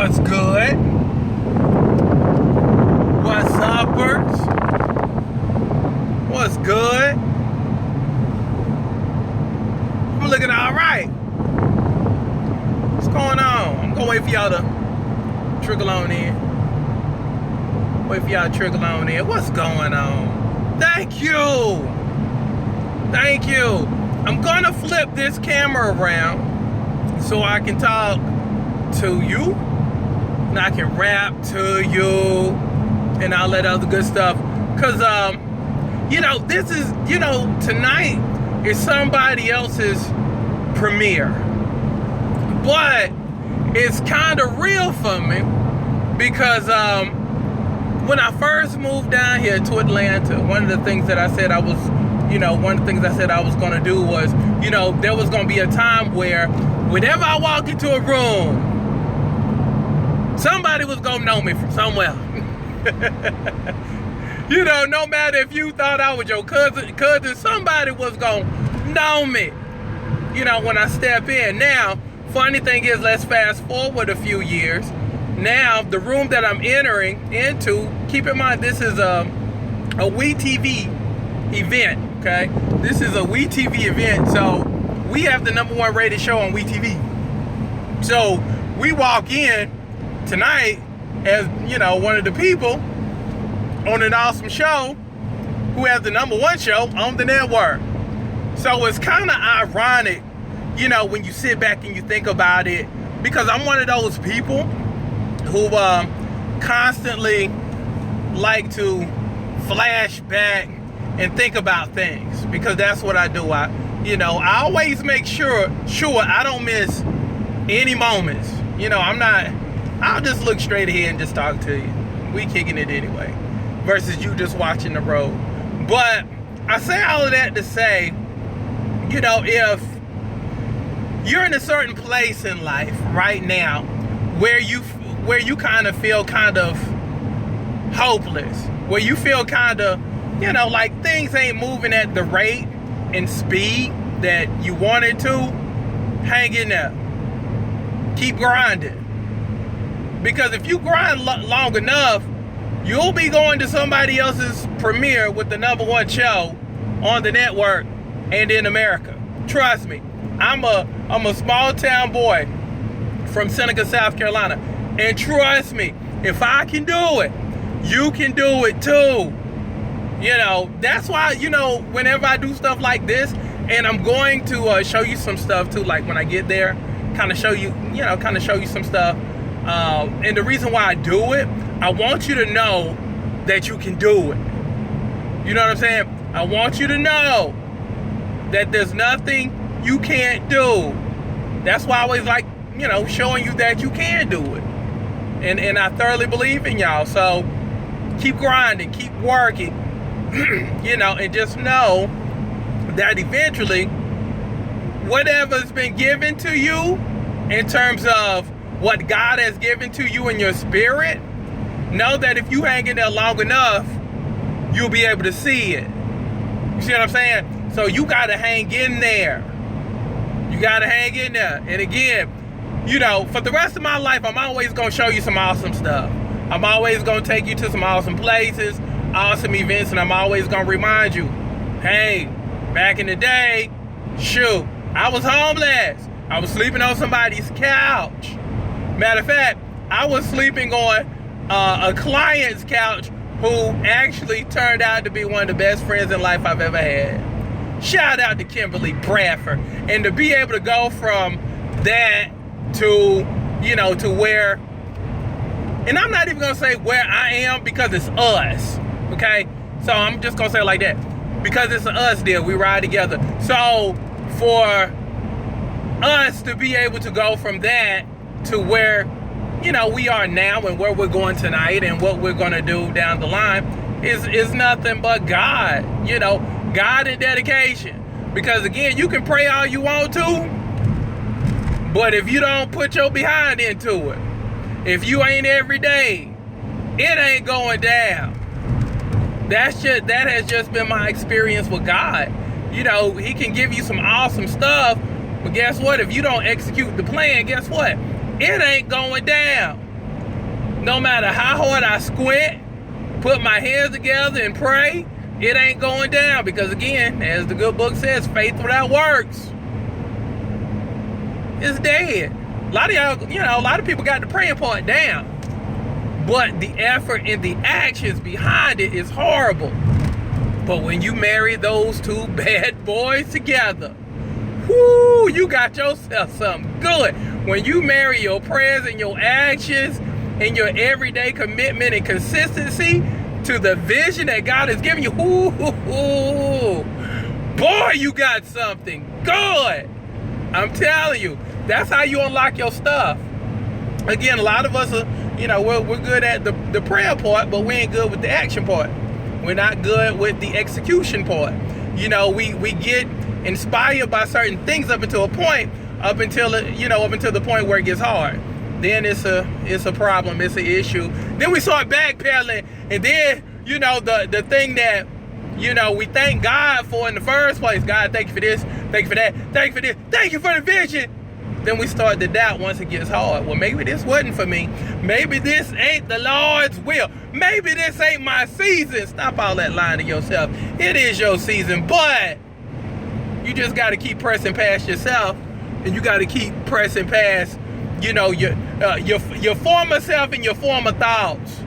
What's good? What's uppers? What's good? I'm looking alright. What's going on? I'm gonna wait for y'all to trickle on in. Wait for y'all to trickle on in. What's going on? Thank you. Thank you. I'm gonna flip this camera around so I can talk to you. And I can rap to you and all that other good stuff. Cause this is, tonight is somebody else's premiere. But it's kind of real for me because when I first moved down here to Atlanta, one of the things that I said I was gonna do was, there was gonna be a time where whenever I walk into a room, somebody was gonna know me from somewhere. No matter if you thought I was your cousin, somebody was gonna know me, when I step in. Now, funny thing is, let's fast forward a few years. Now, the room that I'm entering into, keep in mind, this is a WeTV event, okay? This is a WeTV event, so we have the #1 rated show on WeTV. So, we walk in tonight as, one of the people on an awesome show who has the #1 show on the network. So it's kind of ironic, when you sit back and you think about it, because I'm one of those people who constantly like to flash back and think about things, because that's what I do. I always make sure I don't miss any moments. I'll just look straight ahead and just talk to you. We kicking it anyway, versus you just watching the road. But I say all of that to say, if you're in a certain place in life right now where you kind of feel kind of hopeless, where you feel kind of, like things ain't moving at the rate and speed that you wanted to, hang in there. Keep grinding. Because if you grind long enough, you'll be going to somebody else's premiere with the #1 show on the network and in America. Trust me, I'm a small town boy from Seneca, South Carolina. And trust me, if I can do it, you can do it too. That's why, whenever I do stuff like this, and I'm going to show you some stuff too, like when I get there, kind of show you some stuff. And the reason why I do it, I want you to know that you can do it. You know what I'm saying? I want you to know that there's nothing you can't do. That's why I always like, showing you that you can do it. And I thoroughly believe in y'all. So keep grinding, keep working, and just know that eventually whatever's been given to you in terms of what God has given to you in your spirit, know that if you hang in there long enough, you'll be able to see it. You see what I'm saying? So you got to hang in there. You got to hang in there. And again, for the rest of my life, I'm always going to show you some awesome stuff. I'm always going to take you to some awesome places, awesome events, and I'm always going to remind you, hey, back in the day, shoot, I was homeless. I was sleeping on somebody's couch. Matter of fact, I was sleeping on a client's couch who actually turned out to be one of the best friends in life I've ever had. Shout out to Kimberly Bradford. And to be able to go from that to, to where, and I'm not even going to say where I am because it's us, okay? So I'm just going to say it like that. Because it's an us deal. We ride together. So for us to be able to go from that to where, we are now and where we're going tonight and what we're going to do down the line is nothing but God, God and dedication. Because again, you can pray all you want to, but if you don't put your behind into it, if you ain't every day, it ain't going down. That has just been my experience with God. He can give you some awesome stuff, but guess what? If you don't execute the plan, guess what? It ain't going down. No matter how hard I squint, put my hands together and pray, it ain't going down. Because again, as the good book says, faith without works is dead. A lot of y'all, a lot of people got the praying part down. But the effort and the actions behind it is horrible. But when you marry those two bad boys together, whoo, you got yourself something good. When you marry your prayers and your actions and your everyday commitment and consistency to the vision that God has given you, boy, you got something good. I'm telling you, that's how you unlock your stuff. Again, a lot of us are, we're good at the prayer part, but we ain't good with the action part. We're not good with the execution part. We get inspired by certain things up until the point where it gets hard. Then it's a problem, it's an issue. Then we start backpedaling, and then the thing that we thank God for in the first place. God, thank you for this, thank you for that, thank you for this, thank you for the vision. Then we start to doubt once it gets hard. Well, maybe this wasn't for me. Maybe this ain't the Lord's will. Maybe this ain't my season. Stop all that lying to yourself. It is your season, but you just got to keep pressing past yourself, and you got to keep pressing past, your former self and your former thoughts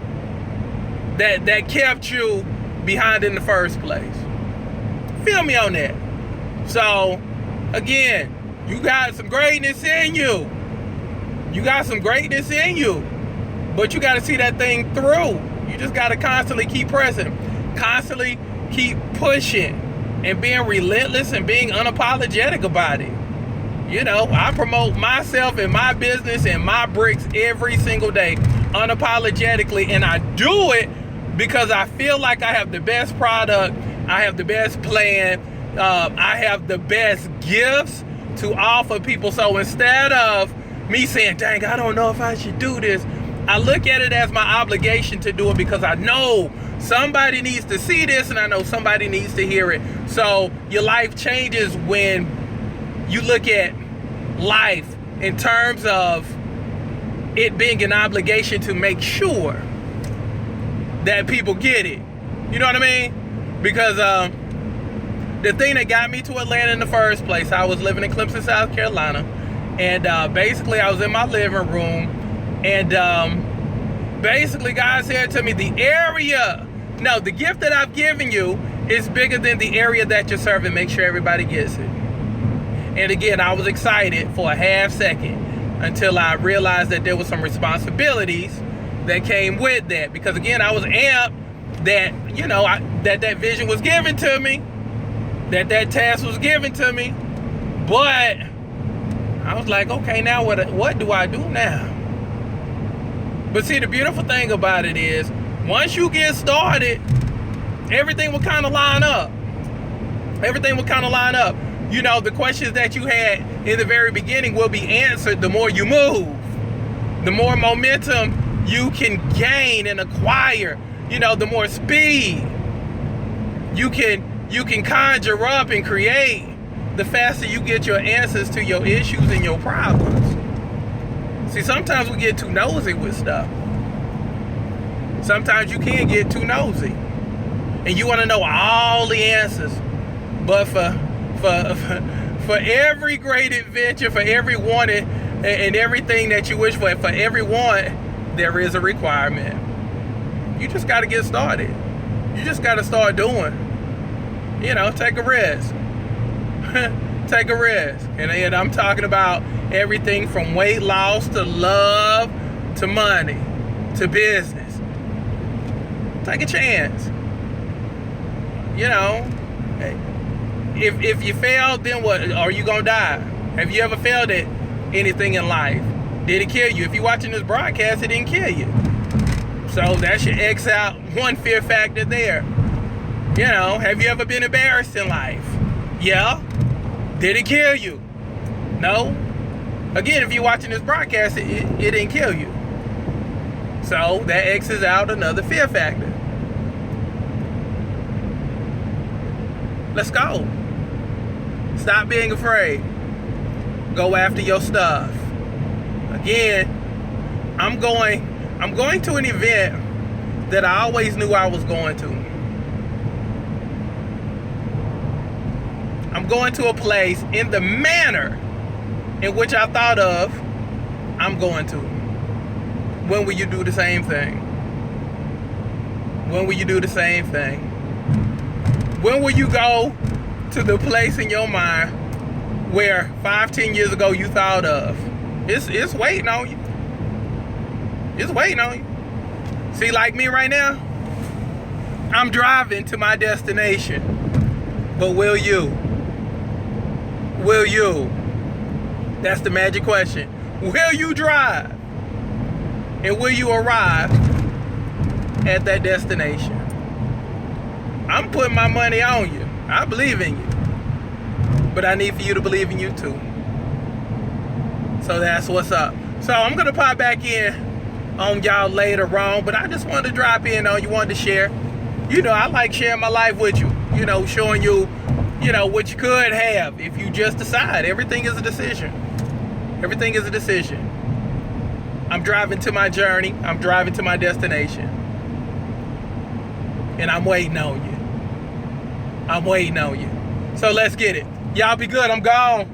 that kept you behind in the first place. Feel me on that. So, again, you got some greatness in you. You got some greatness in you. But you got to see that thing through. You just got to constantly keep pressing. Constantly keep pushing. And being relentless and being unapologetic about it. I promote myself and my business and my bricks every single day. Unapologetically. And I do it because I feel like I have the best product. I have the best plan. I have the best gifts to offer people. So instead of me saying, dang, I don't know if I should do this, I look at it as my obligation to do it because I know somebody needs to see this and I know somebody needs to hear it. So your life changes when you look at life in terms of it being an obligation to make sure that people get it. You know what I mean? Because the thing that got me to Atlanta in the first place, I was living in Clemson, South Carolina, and basically I was in my living room, and basically God said to me, the gift that I've given you is bigger than the area that you're serving. Make sure everybody gets it. And again, I was excited for a half second until I realized that there was some responsibilities that came with that. Because again, I was amped that, that vision was given to me, that task was given to me. But I was like, okay, now what do I do now? But see, the beautiful thing about it is, once you get started, everything will kind of line up. Everything will kind of line up. The questions that you had in the very beginning will be answered the more you move. The more momentum you can gain and acquire, the more speed you can conjure up and create, the faster you get your answers to your issues and your problems. See, sometimes we get too nosy with stuff. Sometimes you can get too nosy. And you want to know all the answers. But for every great adventure, for every want and everything that you wish for every want, there is a requirement. You just got to get started. You just got to start doing. Take a risk. Take a risk. And I'm talking about everything from weight loss to love to money to business. Take a chance. If you fail, then what? Are you gonna die? Have you ever failed at anything in life? Did it kill you? If you're watching this broadcast, it didn't kill you. So that should X out one fear factor there. Have you ever been embarrassed in life? Yeah. Did it kill you? No. Again, if you're watching this broadcast, it didn't kill you. So that X's out another fear factor. Let's go. Stop being afraid. Go after your stuff. Again, I'm going I'm going to an event that I always knew I was going to. I'm going to a place in the manner in which I thought of I'm going to. When will you do the same thing? When will you do the same thing? When will you go to the place in your mind where 5-10 years ago you thought of? It's waiting on you. It's waiting on you. See, like me right now, I'm driving to my destination. But will you? Will you? That's the magic question. Will you drive? And will you arrive at that destination? I'm putting my money on you. I believe in you. But I need for you to believe in you too. So that's what's up. So I'm going to pop back in on y'all later on. But I just wanted to drop in on you, wanted to share. You know, I like sharing my life with you. You know, showing you, you know, what you could have if you just decide. Everything is a decision. Everything is a decision. I'm driving to my journey. I'm driving to my destination. And I'm waiting on you. I'm waiting on you. So let's get it. Y'all be good. I'm gone.